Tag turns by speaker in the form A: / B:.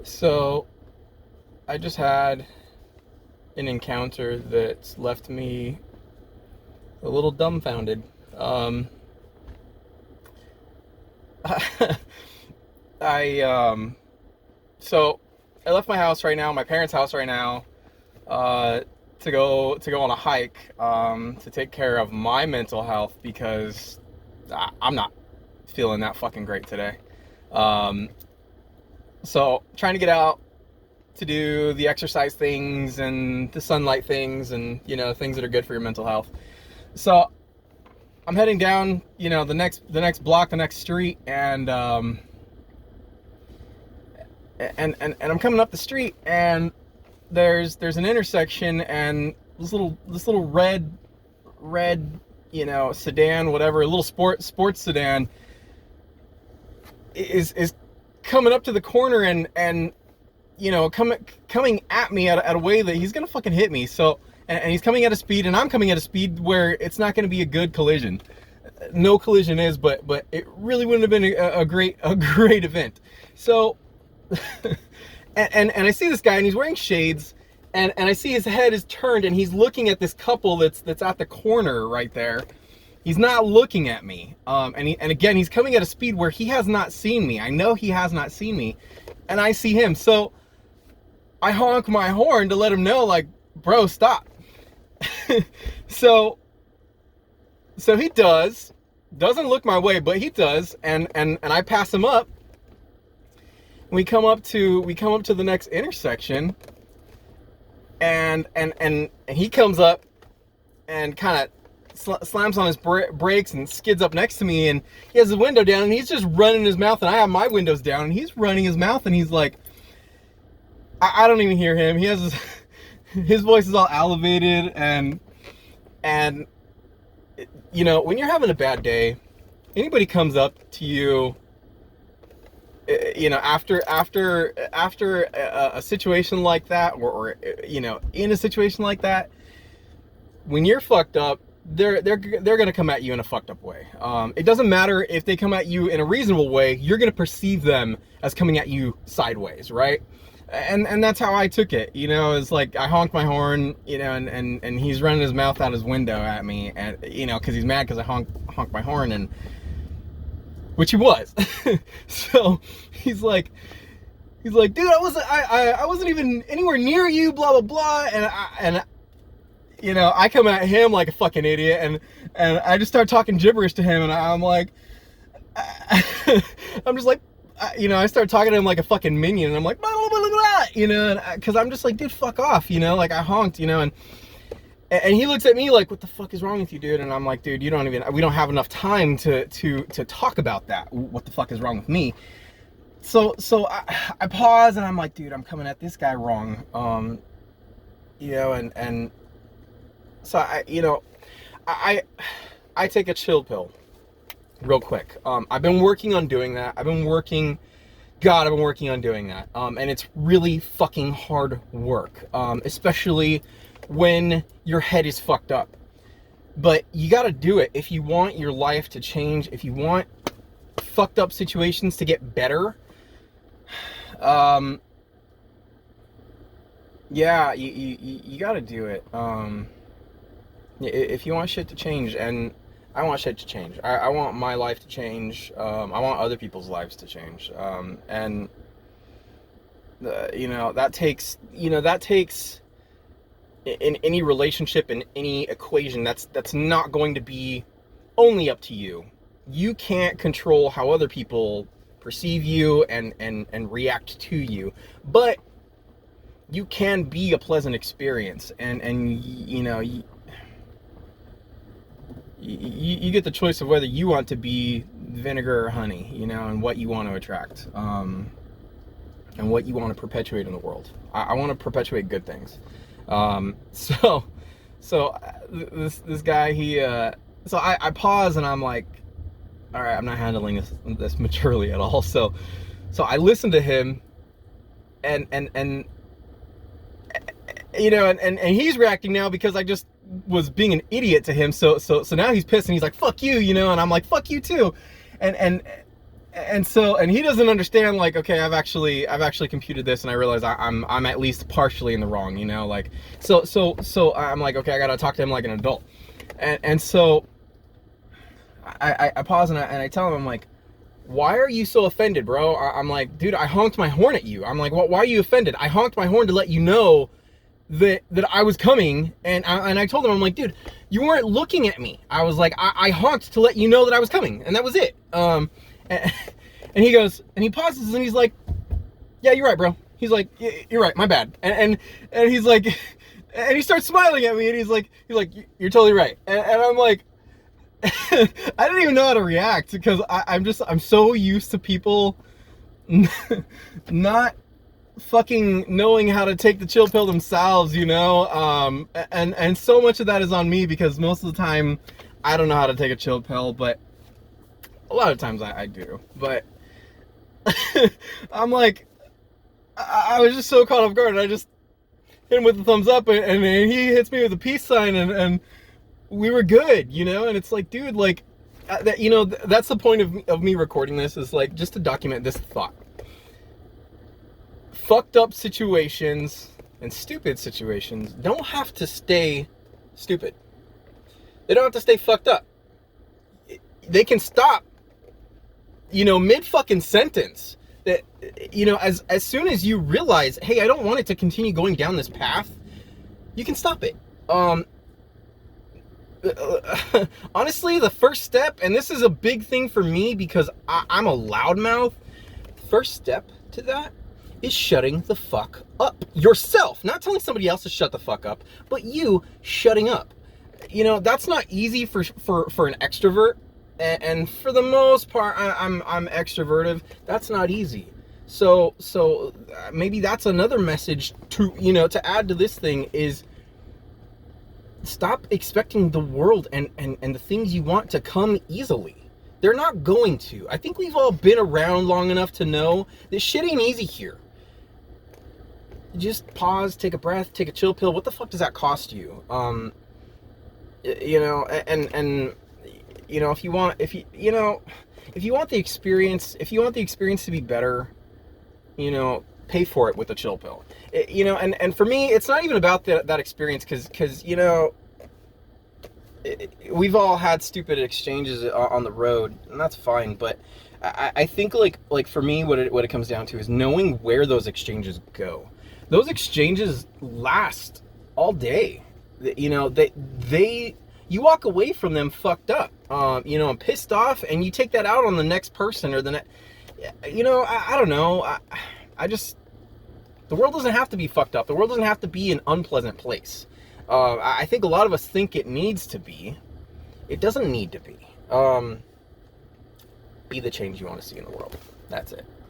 A: So I just had an encounter that's left me a little dumbfounded. I so I left my house right now, my parents' house right now, to go on a hike, to take care of my mental health because I'm not feeling that fucking great today. So trying to get out to do the exercise things and the sunlight things and things that are good for your mental health. So I'm heading down, the next block, the next street, and I'm coming up the street, and there's an intersection, and this little red sedan, whatever, a little sports sedan is coming up to the corner and coming at me at a way that he's gonna fucking hit me. So and he's coming at a speed, and I'm coming at a speed where it's not gonna be a good collision. No collision is, but it really wouldn't have been a great event. So and I see this guy, and he's wearing shades, and I see his head is turned, and he's looking at this couple that's at the corner right there. He's not looking at me. And again, he's coming at a speed where he has not seen me. I know he has not seen me, and I see him. So I honk my horn to let him know, like, bro, stop. So he doesn't look my way, but he does, and I pass him up. We come up to the next intersection, and he comes up and kind of slams on his brakes and skids up next to me, and he has his window down, and he's just running his mouth, and I have my windows down, and he's running his mouth, and he's like, I don't even hear him. He has his voice is all elevated, and when you're having a bad day, anybody comes up to you, after a situation like that, or in a situation like that, when you're fucked up, they're gonna come at you in a fucked up way. It doesn't matter if they come at you in a reasonable way. You're gonna perceive them as coming at you sideways, right? And that's how I took it. It's like I honked my horn, and he's running his mouth out his window at me, and because he's mad because I honked my horn, and which he was. So he's like, dude, I wasn't even anywhere near you, blah blah blah, and I come at him like a fucking idiot, and I just start talking gibberish to him, and I'm like, I'm just like, I start talking to him like a fucking minion, and I'm like, blah, blah, blah, blah, because I'm just like, dude, fuck off, like I honked, and he looks at me like, what the fuck is wrong with you, dude? And I'm like, dude, we don't have enough time to talk about that. What the fuck is wrong with me? So I pause, and I'm like, dude, I'm coming at this guy wrong, and so I take a chill pill real quick. I've been working on doing that. I've been working on doing that. And it's really fucking hard work, especially when your head is fucked up. But you gotta do it if you want your life to change, if you want fucked up situations to get better. Yeah, you gotta do it. If you want shit to change, and I want shit to change. I want my life to change. I want other people's lives to change. And that takes in any relationship, in any equation, that's not going to be only up to you. You can't control how other people perceive you and react to you, but you can be a pleasant experience, and you get the choice of whether you want to be vinegar or honey, and what you want to attract, and what you want to perpetuate in the world. I want to perpetuate good things. So this guy, so I pause, and I'm like, all right, I'm not handling this maturely at all. So I listen to him, and he's reacting now because I just was being an idiot to him. So now he's pissed, and he's like, fuck you, and I'm like, fuck you too. And And he doesn't understand, like, okay, I've actually computed this, and I realize I'm at least partially in the wrong, you know, like, so I'm like, okay, I gotta talk to him like an adult. And so I pause, and I tell him, I'm like, why are you so offended, bro? I'm like, dude, I honked my horn at you. I'm like, why are you offended? I honked my horn to let you know that I was coming, and I told him, I'm like, dude, you weren't looking at me. I was like, I honked to let you know that I was coming, and that was it. And he goes, and he pauses, and he's like, yeah, you're right, bro. He's like, you're right, my bad. And he's like, and he starts smiling at me, and he's like, you're totally right. And I'm like, I didn't even know how to react, because I'm so used to people not fucking knowing how to take the chill pill themselves, you know. And so much of that is on me, because most of the time I don't know how to take a chill pill, but a lot of times I do. But I'm like, I was just so caught off guard, and I just hit him with the thumbs up, and he hits me with a peace sign, and we were good, you know. And it's like, dude, like, that, you know, that's the point of me recording this, is like, just to document this thought. Fucked up situations and stupid situations don't have to stay stupid. They don't have to stay fucked up. They can stop, you know, mid fucking sentence. That, you know, as soon as you realize, hey, I don't want it to continue going down this path, you can stop it. Honestly, the first step, and this is a big thing for me because I'm a loudmouth, first step to that is shutting the fuck up yourself. Not telling somebody else to shut the fuck up, but you shutting up. You know, that's not easy for an extrovert, and for the most part, I'm extroverted. That's not easy. So maybe that's another message to, you know, to add to this thing is, stop expecting the world and the things you want to come easily. They're not going to. I think we've all been around long enough to know that shit ain't easy here. Just pause, take a breath, take a chill pill. What the fuck does that cost you? You know, and you know, if you want the experience to be better, you know, pay for it with a chill pill. You know, and for me, it's not even about that experience, because you know, we've all had stupid exchanges on the road, and that's fine. But I think like for me, what it comes down to is knowing where those exchanges go. Those exchanges last all day. You know, you walk away from them fucked up, you know, and pissed off, and you take that out on the next person or the next. You know, I don't know. I just, the world doesn't have to be fucked up. The world doesn't have to be an unpleasant place. I think a lot of us think it needs to be. It doesn't need to be. Be the change you want to see in the world. That's it.